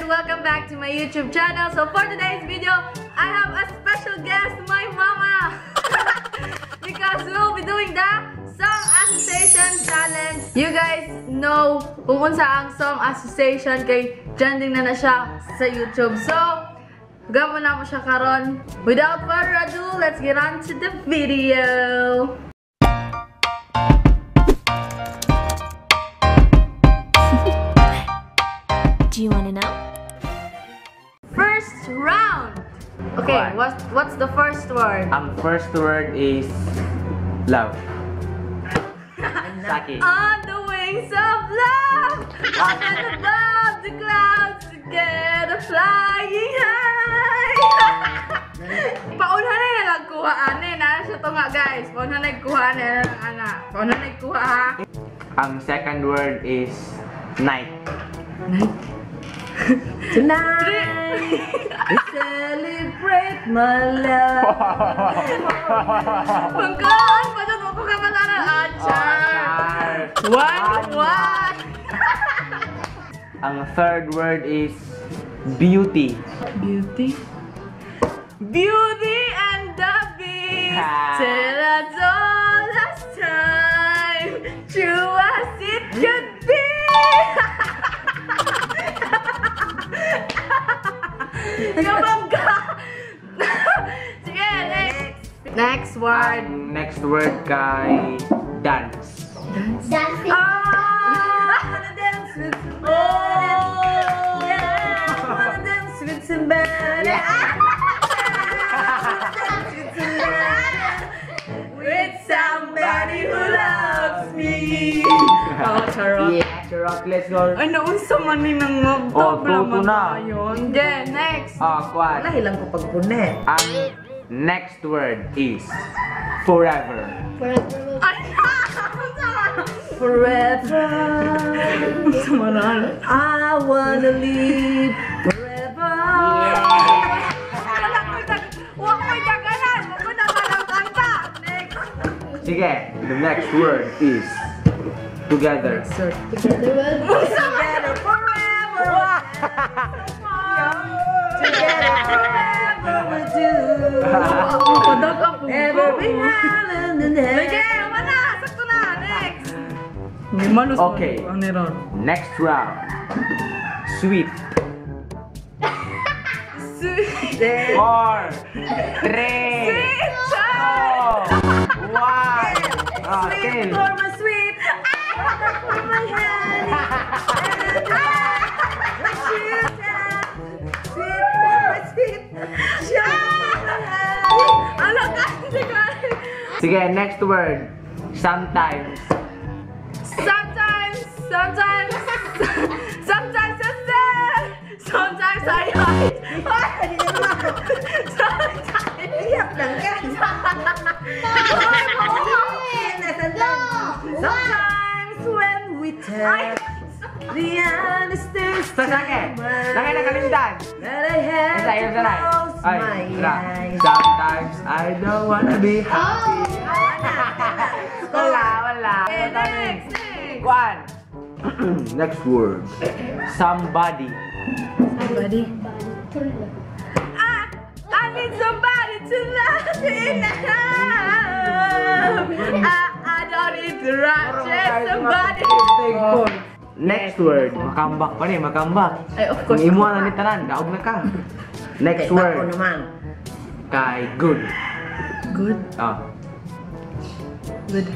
welcome back to my YouTube channel. So for today's video, I have a special guest, my mama. Because we'll be doing the Song Association Challenge. You guys know kung unsa ang Song Association kay trending na siya sa YouTube. So, gawin na mo siya karon. Without further ado, let's get on to the video. Do you want to know? First round. Okay, what's the first word? Ang first word is love. Saki. On the wings of love, up and above the clouds, together flying high. Paunhan na nagkuhaan na siya to nga guys. Paunhan na nagkuhaan na anak. Paunhan na nagkuha ha. Ang second word is night. Tonight, we celebrate my love. Pangkaan pa dyan mo ko kapalaran. Achar. One. Ang third word is beauty. Beauty. Beauty and the Beast. Till us all last time. True as it could be. Sige, next word. Next word kay dance. Dancing. I wanna dance with somebody. Yeah, I wanna dance with somebody. With somebody who loves me. Oh, charot. Yeah, charot. Let's go. Ay, naunsa man ni nang magtobra tuto man na. yun. Then, next. Kwan. Hilang ko pagpune. Ang next word is forever. Forever. Ay, forever. Samaran. I wanna live forever. Huwag mo'y dagalan. Huwag mo dagalan kanta. Next. Sige, the next word is together. Together well. Together forever. Together forever we do. Every now and then. Sige, mana. Sakto na. Next. Okay. Next round. Sweet. Sweet. 4, 3, Sweet 2, 1. Sweet for my sweet. For my honey. Sweet for my sweet. Sige, next word. Sometimes. Sometimes I hide. Sometimes when we tell the understand Sasake. Laki na kalimtan. that I have to close my eyes. Sometimes I don't wanna be happy. Wala. Okay, next. One. Next word. Somebody. Somebody. I need somebody to love me now. I don't need to rush somebody. Next word. Makambak pa rin, makambak. Ay, of course. Kung imuha na ni tanan, daog na ka. Next word. Kay good. Good. Good.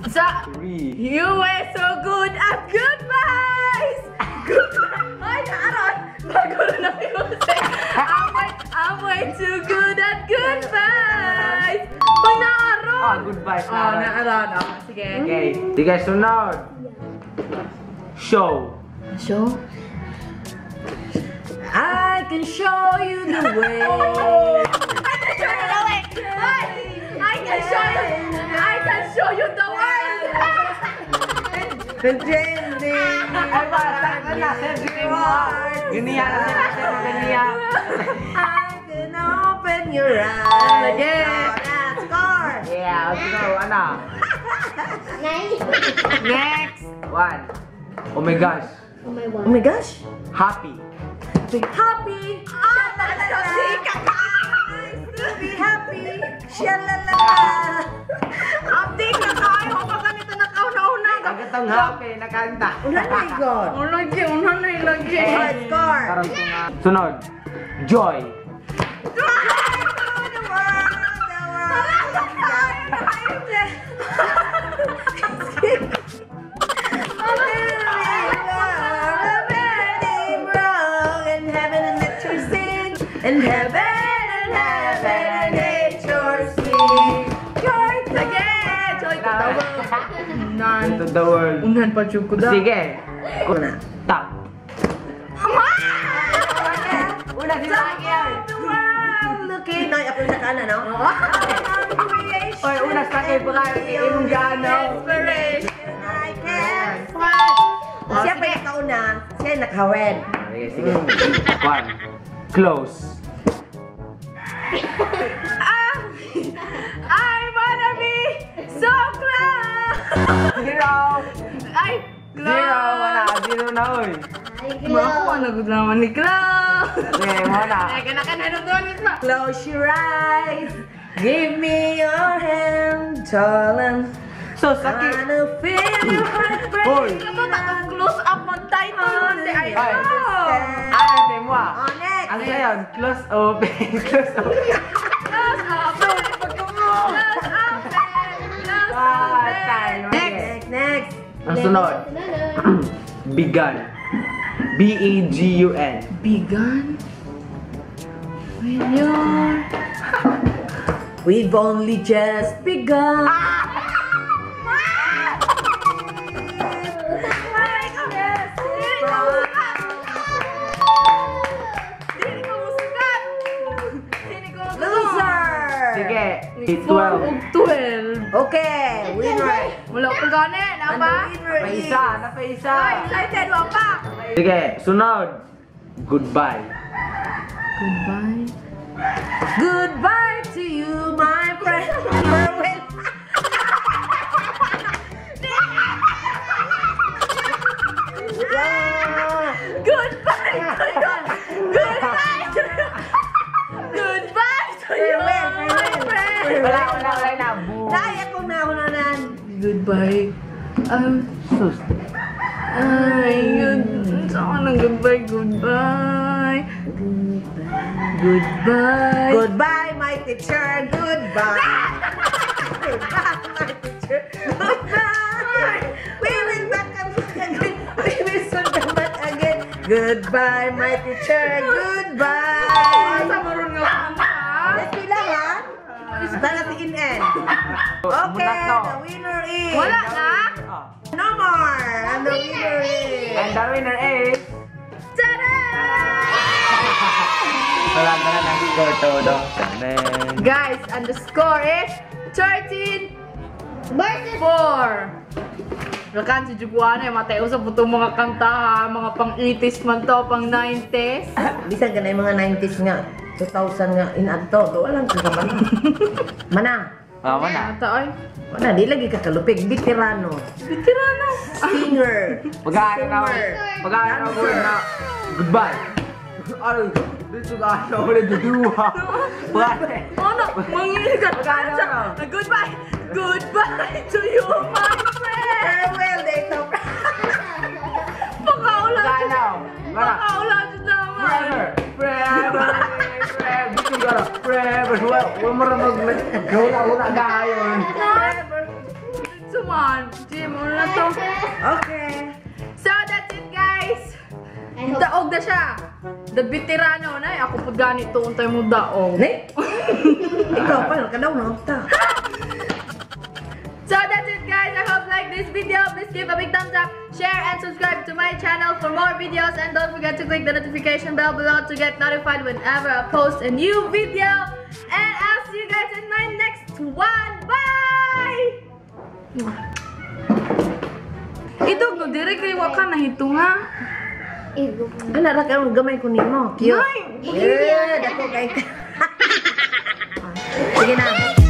So, 3. you were so good at goodbyes. Goodbye. Ay, naaron. Bago na music. I'm way too good at goodbyes. Ay, naaron. Goodbye. Oh, naaron. Oh, sige. Okay. Sige, sunod. Show. Show? I can show you the way. I can show you the way. I can show you the world. The trending. Ay, basta ka na. Sensitive mo. Ganiya na sensitive mo. Ganiya. I can open your eyes. Again. Score. Yeah, let's go. Ano? Nice. Next. One. Oh my gosh. Oh my god. Oh my gosh. Happy. Happy. Be happy. Shalala. Update na tayo. Kapag ganito na kauna-una. Agatang happy na kanta. Oh my god. Lagi. Alright, score. Karang tunga. Sunod. Joy. And heaven and nature sing. Joy to the world. To the world. Unahan pa ko da. Sige. Una. Top. Una si Sakir. Looking. Noy, ako na kana, no? Oy, una sa kay baka imong gano. Inspiration. I can't fight. Siya pa yung kauna. Siya yung nakawin. Sige. One. Close. I wanna be so close. Zero. Ay, Zero. Wala. Zero na, oy. Ako managod naman ni Close. Okay, wala. Ay, kanakanan doon pa. Close your eyes. Give me your hand, darling. So, sakit. Wanna feel your heart Hoy. break. Ito, tatang close up mag-title. Ay, Ay. no. Ate mo ah. Oh, next. Ano sa'yo? Close open. Close open. Close up. Close up. Next. Ang sunod. Begun. B-A-G-U-N. Bigan? When you're... We've only just begun. Loser. Sige. 12. Okay, winner. Wala ko gani. Napa? Winner is... Napaisa. Napaisa. Ay, excited. Wapa. Sige. Sunod. Goodbye. Goodbye. Goodbye to you, my friend. Farewell. Goodbye to you. Goodbye to you. Goodbye to you, my friend. Wala na. Daya kong nahunanan. Goodbye. Sus. Ay, saan ang goodbye? Goodbye. Goodbye. Goodbye, my teacher. Goodbye. Goodbye, my teacher. Goodbye. We will back up again. We will soon come back again. Goodbye, my teacher. Goodbye. Sa maroon nga kanta. Let's be lang, ha? Tara, tingin end. Okay, the winner is... Wala na? No more. And the winner is... And the winner is... Tada! Wala na ng score todo. Guys, and the score is 13 Versus 4. Lakan si Juguana, matay usap po itong mga kanta ha, mga pang 80s man to, pang 90s. Bisan ka na yung mga 90s nga. 2000 nga inadto. Walang kakaman. Mana. Mana. Ata ay, Wala, di lagi kakalupig. Veterano. veterano. Singer. Pag-aaral na ako. Singer. Pag-aaral na ako na. Goodbye. Ano? Dito ka na ako na duduha. Pag-aaral. Ano? Manginig ka. Pag-aaral na. Goodbye. Goodbye to you, my friend. Farewell, date of... Pakaulan. Pag-aaral. Mana. Pakaulan naman. Forever. Forever. Dito ka na. Forever. Wala mo rin mag-wala gayon. Suman. Jim, ano na to? Okay. So, that's it, guys. I hope Daog na siya. The veterano na. Ako po ganito. Untay mo daog. Ne? Ikaw pa, ka daw na. So that's it, guys. I hope you like this video. Please give a big thumbs up, share, and subscribe to my channel for more videos. And don't forget to click the notification bell below to get notified whenever I post a new video. And I'll see you guys in my next one. Bye! Ito, no, direct kay Waka na hito nga. Ano, ra ka gamay ko nimo. Cute. Nay! Yeah, dako kay. Sige na.